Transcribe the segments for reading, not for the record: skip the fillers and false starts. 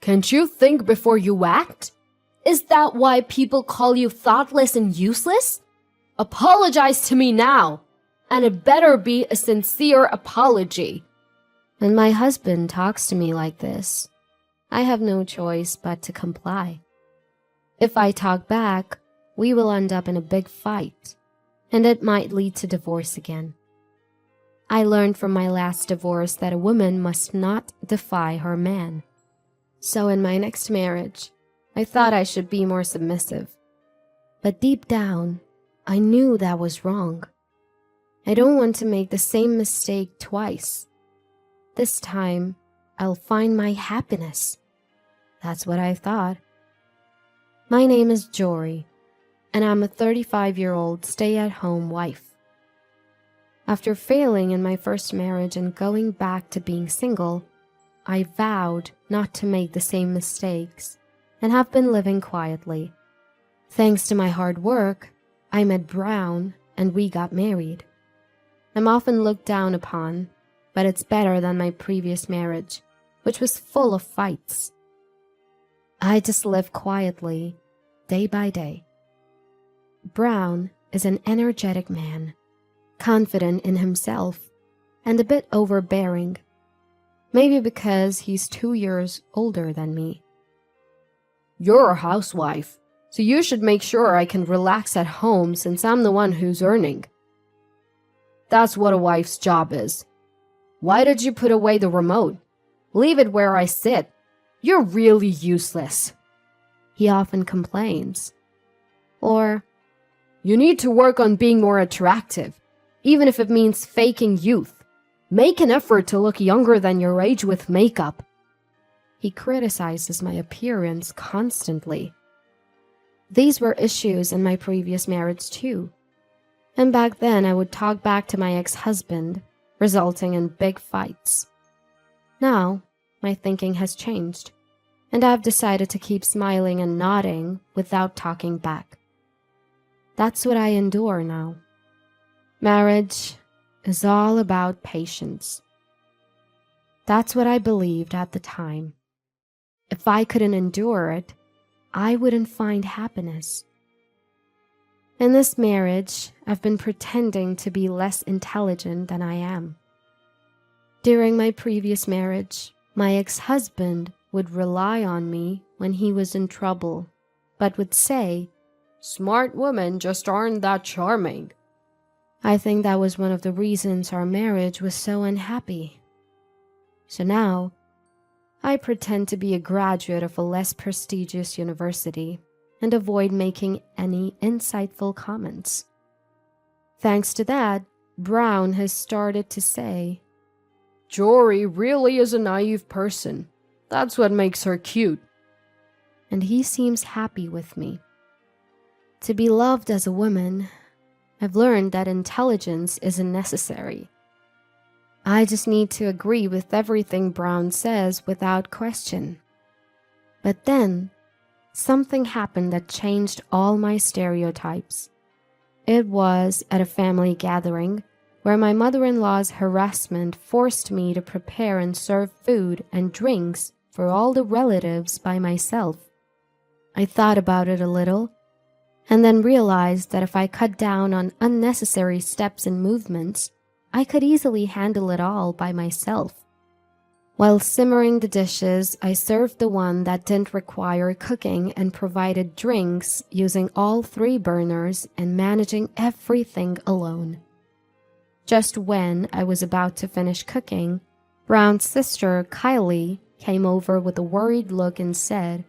Can't you think before you act? Is that why people call you thoughtless and useless? Apologize to me now, and it better be a sincere apology." When my husband talks to me like this, I have no choice but to comply. If I talk back, we will end up in a big fight, and it might lead to divorce again. I learned from my last divorce that a woman must not defy her man. So in my next marriage, I thought I should be more submissive. But deep down, I knew that was wrong. I don't want to make the same mistake twice. This time, I'll find my happiness. That's what I thought. My name is Jory, and I'm a 35-year-old stay-at-home wife. After failing in my first marriage and going back to being single, I vowed not to make the same mistakes and have been living quietly. Thanks to my hard work, I met Brown and we got married. I'm often looked down upon, but it's better than my previous marriage, which was full of fights. I just live quietly, day by day. Brown is an energetic man, confident in himself, and a bit overbearing. Maybe because he's 2 years older than me. "You're a housewife, so you should make sure I can relax at home since I'm the one who's earning. That's what a wife's job is. Why did you put away the remote? Leave it where I sit. You're really useless," he often complains. Or, "You need to work on being more attractive, even if it means faking youth. Make an effort to look younger than your age with makeup." He criticizes my appearance constantly. These were issues in my previous marriage too. And back then I would talk back to my ex-husband, resulting in big fights. Now, my thinking has changed, and I've decided to keep smiling and nodding without talking back. That's what I endure now. Marriage is all about patience. That's what I believed at the time. If I couldn't endure it, I wouldn't find happiness. In this marriage, I've been pretending to be less intelligent than I am. During my previous marriage, my ex-husband would rely on me when he was in trouble, but would say, "Smart women just aren't that charming." I think that was one of the reasons our marriage was so unhappy. So now, I pretend to be a graduate of a less prestigious university and avoid making any insightful comments. Thanks to that, Brown has started to say, "Jory really is a naive person. That's what makes her cute." And he seems happy with me. To be loved as a woman, I've learned that intelligence isn't necessary. I just need to agree with everything Brown says without question. But then, something happened that changed all my stereotypes. It was at a family gathering where my mother-in-law's harassment forced me to prepare and serve food and drinks for all the relatives by myself. I thought about it a little, and then realized that if I cut down on unnecessary steps and movements, I could easily handle it all by myself. While simmering the dishes, I served the one that didn't require cooking and provided drinks using all 3 burners and managing everything alone. Just when I was about to finish cooking, Brown's sister, Kylie, came over with a worried look and said,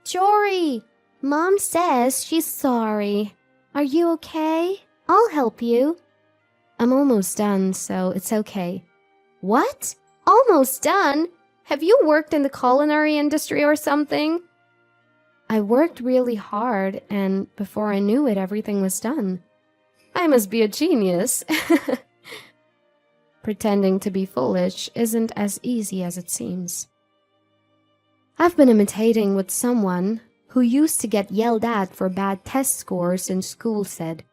"Jory, Mom says she's sorry. Are you okay? I'll help you." "I'm almost done, so it's okay." "What? Almost done? Have you worked in the culinary industry or something?" "I worked really hard, and before I knew it, everything was done." "I must be a genius." Pretending to be foolish isn't as easy as it seems. I've been imitating what someone who used to get yelled at for bad test scores in school said,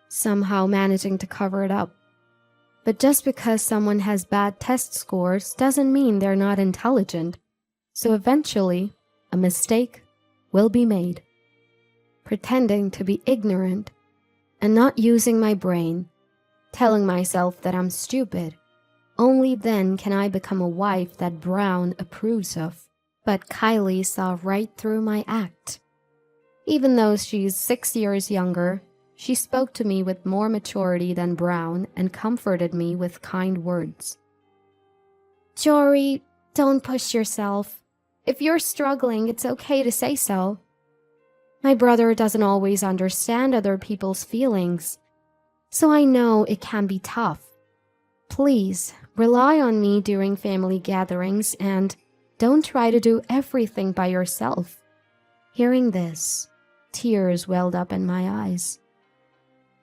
somehow managing to cover it up. But just because someone has bad test scores doesn't mean they're not intelligent. So eventually, a mistake will be made. Pretending to be ignorant and not using my brain, telling myself that I'm stupid. Only then can I become a wife that Brown approves of. But Kylie saw right through my act. Even though she's 6 years younger, she spoke to me with more maturity than Brown and comforted me with kind words. Jory, don't push yourself. If you're struggling, it's okay to say so. My brother doesn't always understand other people's feelings, so I know it can be tough. Please, rely on me during family gatherings and don't try to do everything by yourself. Hearing this, tears welled up in my eyes.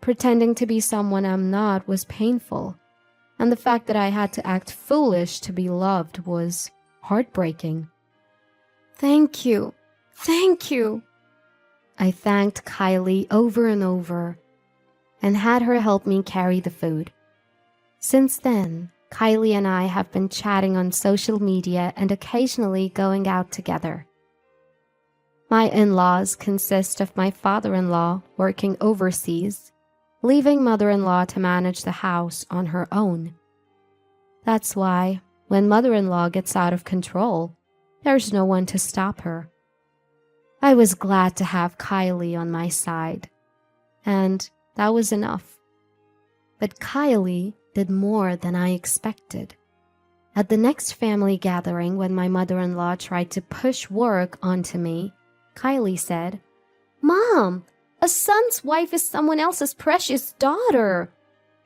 Pretending to be someone I'm not was painful, and the fact that I had to act foolish to be loved was heartbreaking. Thank you. Thank you. I thanked Kylie over and over and had her help me carry the food. Since then, Kylie and I have been chatting on social media and occasionally going out together. My in-laws consist of my father-in-law working overseas, leaving mother-in-law to manage the house on her own. That's why, when mother-in-law gets out of control, there's no one to stop her. I was glad to have Kylie on my side, and that was enough. But Kylie did more than I expected. At the next family gathering, when my mother-in-law tried to push work onto me, Kylie said, "Mom, a son's wife is someone else's precious daughter.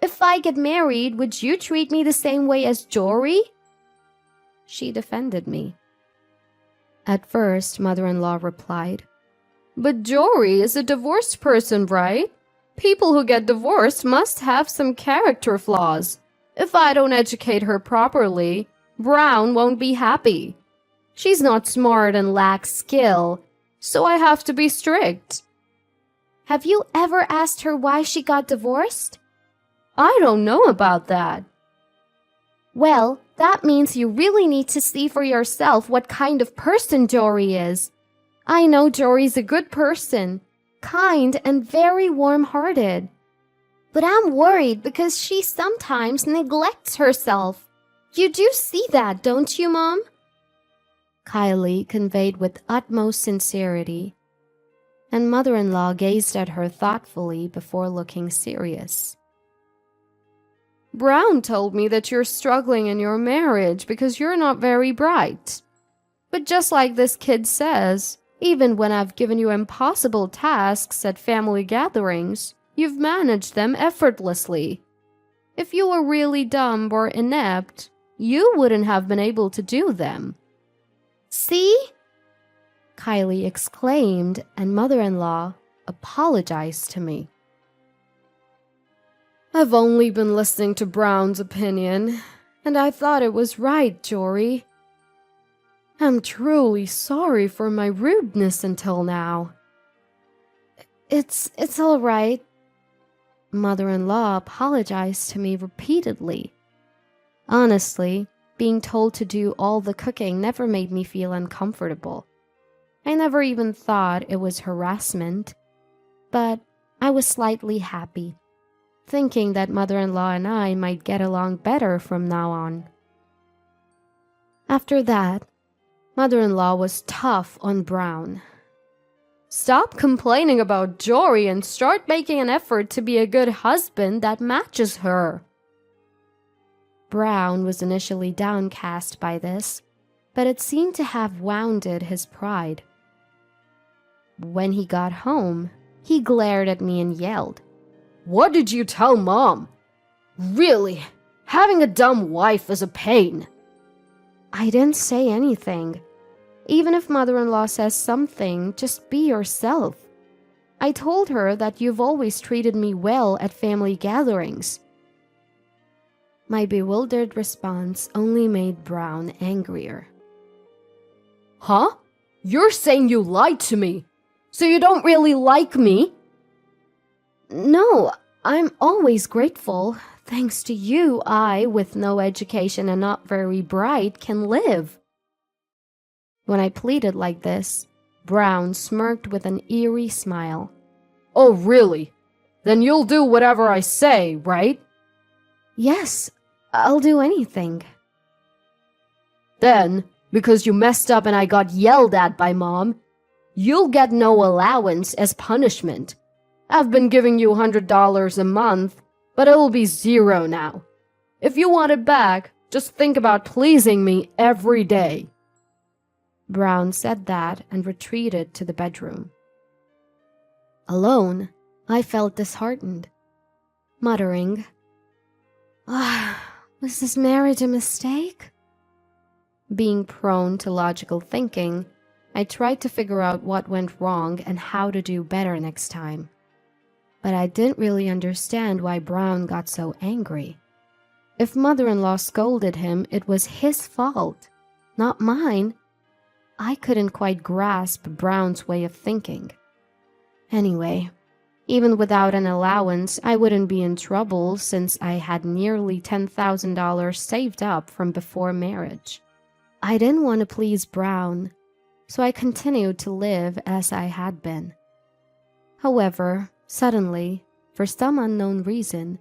If I get married, would you treat me the same way as Jory?" She defended me. At first, mother-in-law replied, "But Jory is a divorced person, right? People who get divorced must have some character flaws. If I don't educate her properly, Brown won't be happy. She's not smart and lacks skill, so I have to be strict." Have you ever asked her why she got divorced? I don't know about that. Well, that means you really need to see for yourself what kind of person Jory is. I know Jory's a good person, kind and very warm-hearted. But I'm worried because she sometimes neglects herself. You do see that, don't you, Mom? Kylie conveyed with utmost sincerity, and mother-in-law gazed at her thoughtfully before looking serious. Brown told me that you're struggling in your marriage because you're not very bright. But just like this kid says, even when I've given you impossible tasks at family gatherings, you've managed them effortlessly. If you were really dumb or inept, you wouldn't have been able to do them. See? Kylie exclaimed, and mother-in-law apologized to me. I've only been listening to Brown's opinion, and I thought it was right, Jory. I'm truly sorry for my rudeness until now. It's all right. Mother-in-law apologized to me repeatedly. Honestly, being told to do all the cooking never made me feel uncomfortable. I never even thought it was harassment, but I was slightly happy, thinking that mother-in-law and I might get along better from now on. After that, mother-in-law was tough on Brown. Stop complaining about Jory and start making an effort to be a good husband that matches her. Brown was initially downcast by this, but it seemed to have wounded his pride. When he got home, he glared at me and yelled, "What did you tell Mom? Really, having a dumb wife is a pain." I didn't say anything. Even if mother-in-law says something, just be yourself. I told her that you've always treated me well at family gatherings. My bewildered response only made Brown angrier. Huh? You're saying you lied to me? So you don't really like me? No, I'm always grateful. Thanks to you, I, with no education and not very bright, can live. When I pleaded like this, Brown smirked with an eerie smile. Oh, really? Then you'll do whatever I say, right? Yes, I'll do anything. Then, because you messed up and I got yelled at by Mom, you'll get no allowance as punishment. I've been giving you $100 a month, but it'll be zero now. If you want it back, just think about pleasing me every day. Brown said that and retreated to the bedroom. Alone, I felt disheartened, muttering, was this marriage a mistake? Being prone to logical thinking, I tried to figure out what went wrong and how to do better next time. But I didn't really understand why Brown got so angry. If mother-in-law scolded him, it was his fault, not mine. I couldn't quite grasp Brown's way of thinking. Anyway, even without an allowance, I wouldn't be in trouble since I had nearly $10,000 saved up from before marriage. I didn't want to please Brown, so I continued to live as I had been. However, suddenly, for some unknown reason,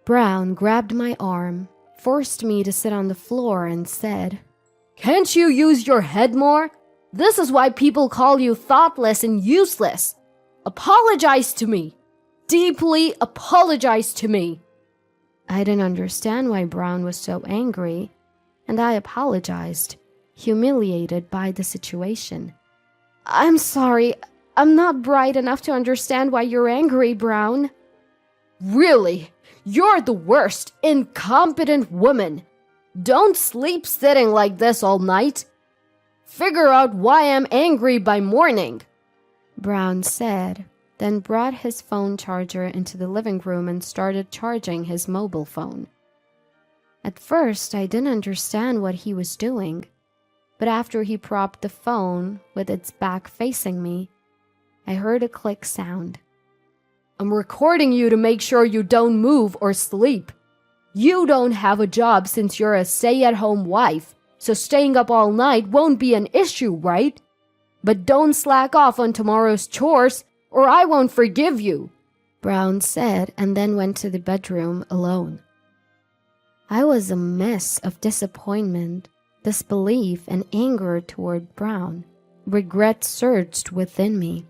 Brown grabbed my arm, forced me to sit on the floor, and said, Can't you use your head more? This is why people call you thoughtless and useless. Apologize to me. Deeply apologize to me. I didn't understand why Brown was so angry, and I apologized, humiliated by the situation. I'm sorry, I'm not bright enough to understand why you're angry, Brown. Really? You're the worst, incompetent woman. Don't sleep sitting like this all night. Figure out why I'm angry by morning, Brown said, then brought his phone charger into the living room and started charging his mobile phone. At first, I didn't understand what he was doing, but after he propped the phone with its back facing me, I heard a click sound. I'm recording you to make sure you don't move or sleep. You don't have a job since you're a stay-at-home wife, so staying up all night won't be an issue, right? But don't slack off on tomorrow's chores, or I won't forgive you, Brown said, and then went to the bedroom alone. I was a mess of disappointment, disbelief, and anger toward Brown. Regret surged within me,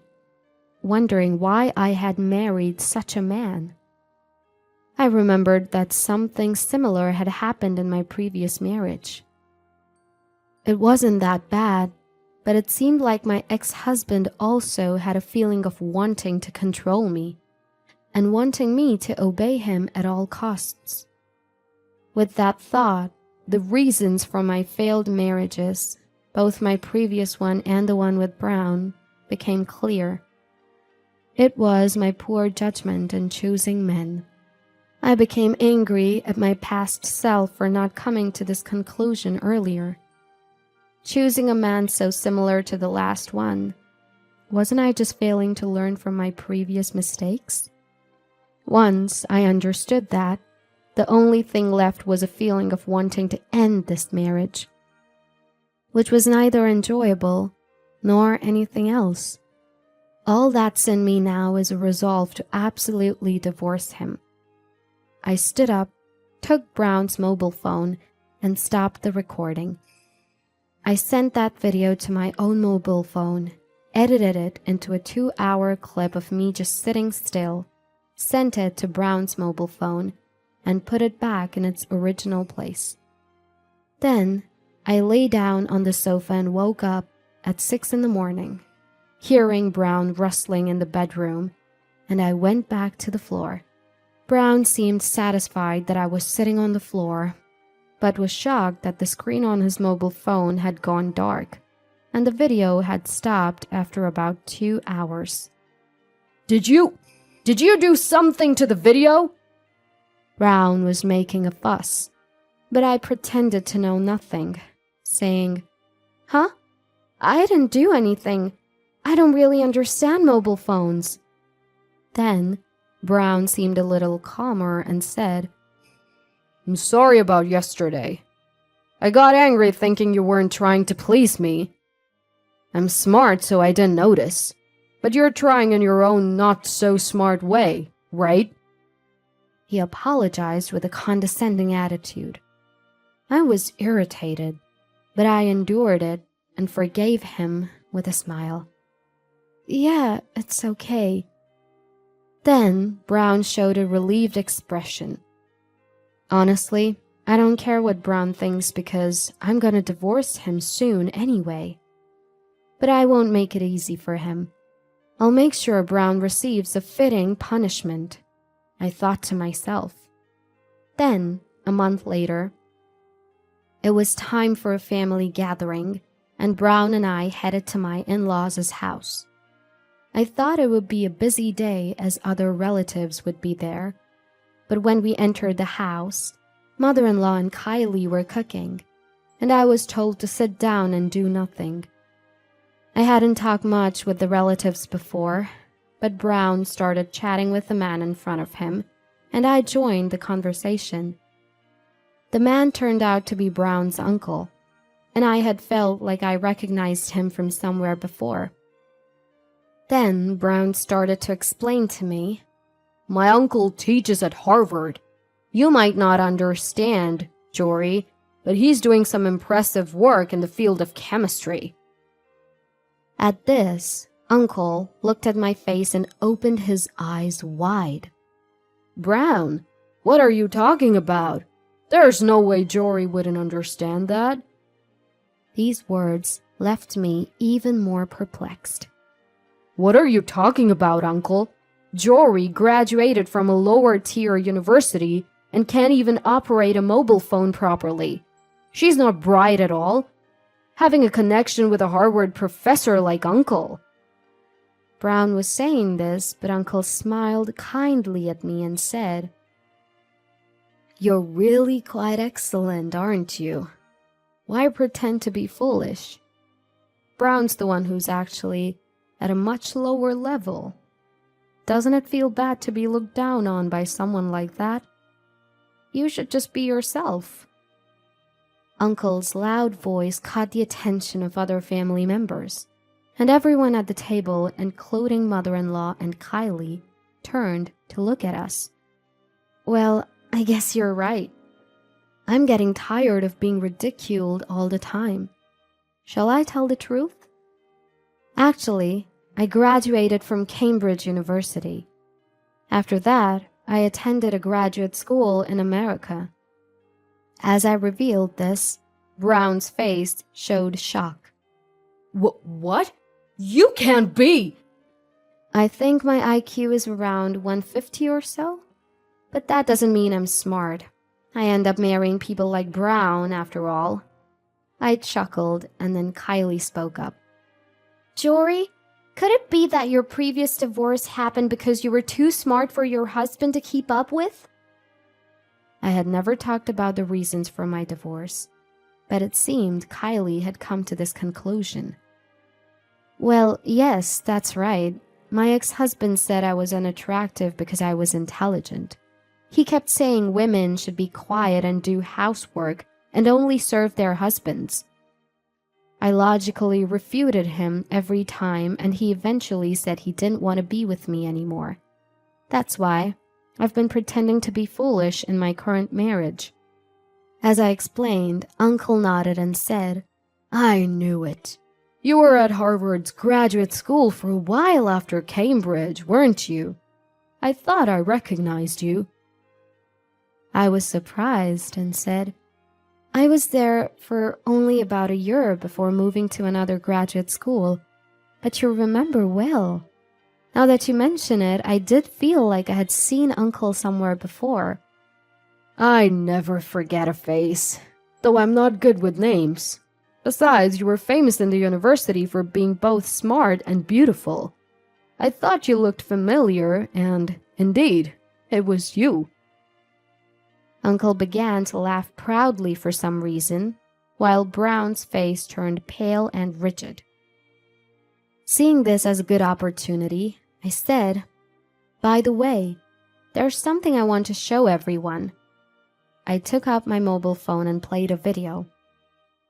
wondering why I had married such a man. I remembered that something similar had happened in my previous marriage. It wasn't that bad, but it seemed like my ex-husband also had a feeling of wanting to control me and wanting me to obey him at all costs. With that thought, the reasons for my failed marriages, both my previous one and the one with Brown, became clear. It was my poor judgment in choosing men. I became angry at my past self for not coming to this conclusion earlier. Choosing a man so similar to the last one, wasn't I just failing to learn from my previous mistakes? Once I understood that, the only thing left was a feeling of wanting to end this marriage, which was neither enjoyable nor anything else. All that's in me now is a resolve to absolutely divorce him. I stood up, took Brown's mobile phone, and stopped the recording. I sent that video to my own mobile phone, edited it into a 2-hour clip of me just sitting still, sent it to Brown's mobile phone, and put it back in its original place. Then, I lay down on the sofa and woke up at 6 a.m, hearing Brown rustling in the bedroom, and I went back to the floor. Brown seemed satisfied that I was sitting on the floor, but was shocked that the screen on his mobile phone had gone dark, and the video had stopped after about 2 hours. Did you do something to the video? Brown was making a fuss, but I pretended to know nothing, saying, Huh? I didn't do anything. I don't really understand mobile phones. Then, Brown seemed a little calmer and said, I'm sorry about yesterday. I got angry thinking you weren't trying to please me, I'm smart, so I didn't notice. But you're trying in your own not-so-smart way, right? He apologized with a condescending attitude. I was irritated, but I endured it and forgave him with a smile. Yeah, it's okay. Then Brown showed a relieved expression. Honestly, I don't care what Brown thinks because I'm gonna divorce him soon anyway. But I won't make it easy for him. I'll make sure Brown receives a fitting punishment, I thought to myself. Then, a month later, it was time for a family gathering, and Brown and I headed to my in-laws' house. I thought it would be a busy day as other relatives would be there, but when we entered the house, Mother-in-law and Kylie were cooking, and I was told to sit down and do nothing. I hadn't talked much with the relatives before, but Brown started chatting with the man in front of him, and I joined the conversation. The man turned out to be Brown's uncle, and I had felt like I recognized him from somewhere before. Then Brown started to explain to me, My uncle teaches at Harvard. You might not understand, Jory, but he's doing some impressive work in the field of chemistry. At this, Uncle looked at my face and opened his eyes wide. Brown, what are you talking about? There's no way Jory wouldn't understand that. These words left me even more perplexed. What are you talking about, Uncle? Jory graduated from a lower-tier university and can't even operate a mobile phone properly. She's not bright at all. Having a connection with a Harvard professor like Uncle. Brown was saying this, but Uncle smiled kindly at me and said, You're really quite excellent, aren't you? Why pretend to be foolish? Brown's the one who's actually at a much lower level. Doesn't it feel bad to be looked down on by someone like that? You should just be yourself. Uncle's loud voice caught the attention of other family members, and everyone at the table, including Mother-in-law and Kylie, turned to look at us. Well, I guess you're right. I'm getting tired of being ridiculed all the time. Shall I tell the truth? Actually, I graduated from Cambridge University. After that, I attended a graduate school in America. As I revealed this, Brown's face showed shock. What? You can't be! I think my IQ is around 150 or so, but that doesn't mean I'm smart. I end up marrying people like Brown, after all. I chuckled, and then Kylie spoke up. Jory, could it be that your previous divorce happened because you were too smart for your husband to keep up with? I had never talked about the reasons for my divorce, but it seemed Kylie had come to this conclusion. Well, yes, that's right. My ex-husband said I was unattractive because I was intelligent. He kept saying women should be quiet and do housework and only serve their husbands. I logically refuted him every time, and he eventually said he didn't want to be with me anymore. That's why I've been pretending to be foolish in my current marriage. As I explained, Uncle nodded and said, I knew it. You were at Harvard's graduate school for a while after Cambridge, weren't you? I thought I recognized you. I was surprised and said, I was there for only about a year before moving to another graduate school, but you remember well. Now that you mention it, I did feel like I had seen Uncle somewhere before. I never forget a face, though I'm not good with names. Besides, you were famous in the university for being both smart and beautiful. I thought you looked familiar, and, indeed, it was you. Uncle began to laugh proudly for some reason, while Brown's face turned pale and rigid. Seeing this as a good opportunity, I said, By the way, there's something I want to show everyone. I took out my mobile phone and played a video.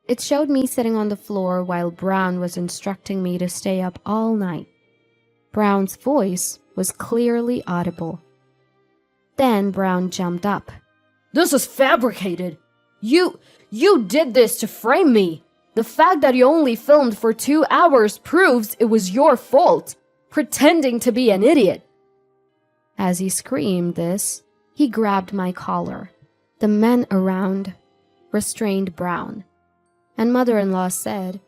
It showed me sitting on the floor while Brown was instructing me to stay up all night. Brown's voice was clearly audible. Then Brown jumped up. This is fabricated. You did this to frame me. The fact that you only filmed for 2 hours proves it was your fault, pretending to be an idiot. As he screamed this, he grabbed my collar. The men around restrained Brown, and mother-in-law said,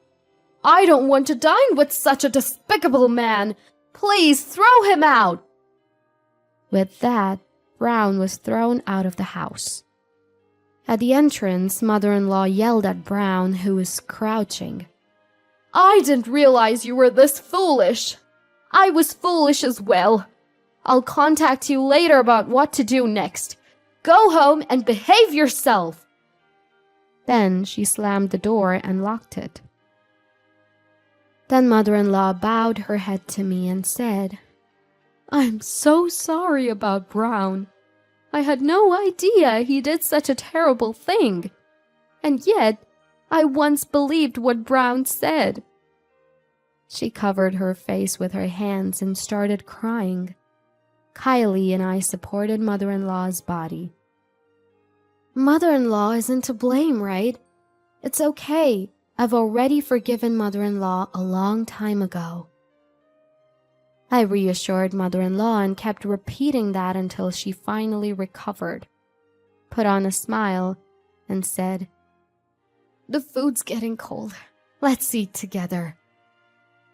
I don't want to dine with such a despicable man. Please throw him out. With that, Brown was thrown out of the house. At the entrance, mother-in-law yelled at Brown, who was crouching. I didn't realize you were this foolish. I was foolish as well. I'll contact you later about what to do next. Go home and behave yourself. Then she slammed the door and locked it. Then mother-in-law bowed her head to me and said, I'm so sorry about Brown. I had no idea he did such a terrible thing. And yet, I once believed what Brown said. She covered her face with her hands and started crying. Kylie and I supported mother-in-law's body. Mother-in-law isn't to blame, right? It's okay. I've already forgiven mother-in-law a long time ago. I reassured mother-in-law and kept repeating that until she finally recovered, put on a smile, and said, The food's getting cold. Let's eat together.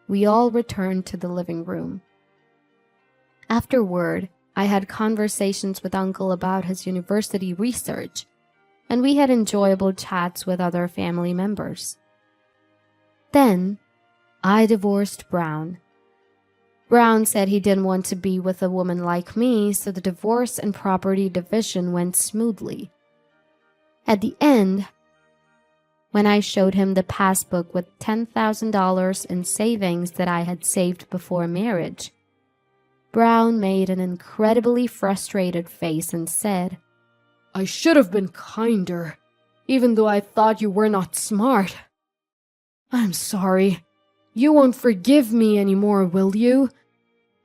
We all returned to the living room. Afterward, I had conversations with Uncle about his university research, and we had enjoyable chats with other family members. Then, I divorced Brown. Brown said he didn't want to be with a woman like me, so the divorce and property division went smoothly. At the end, when I showed him the passbook with $10,000 in savings that I had saved before marriage, Brown made an incredibly frustrated face and said, I should have been kinder, even though I thought you were not smart. I'm sorry. You won't forgive me anymore, will you?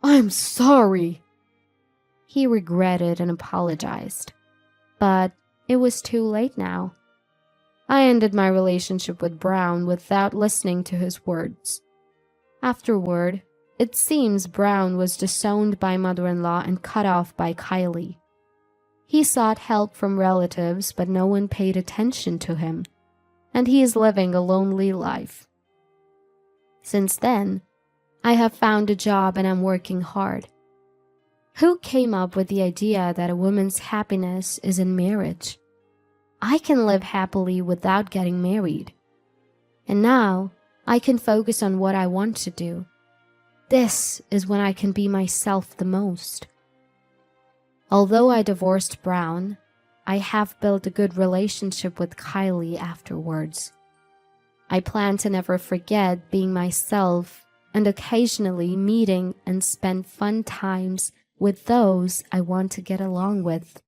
I'm sorry. He regretted and apologized, but it was too late now. I ended my relationship with Brown without listening to his words. Afterward, it seems Brown was disowned by mother-in-law and cut off by Kylie. He sought help from relatives, but no one paid attention to him, and he is living a lonely life. Since then, I have found a job and am working hard. Who came up with the idea that a woman's happiness is in marriage? I can live happily without getting married. And now, I can focus on what I want to do. This is when I can be myself the most. Although I divorced Brown, I have built a good relationship with Kylie afterwards. I plan to never forget being myself and occasionally meeting and spend fun times with those I want to get along with.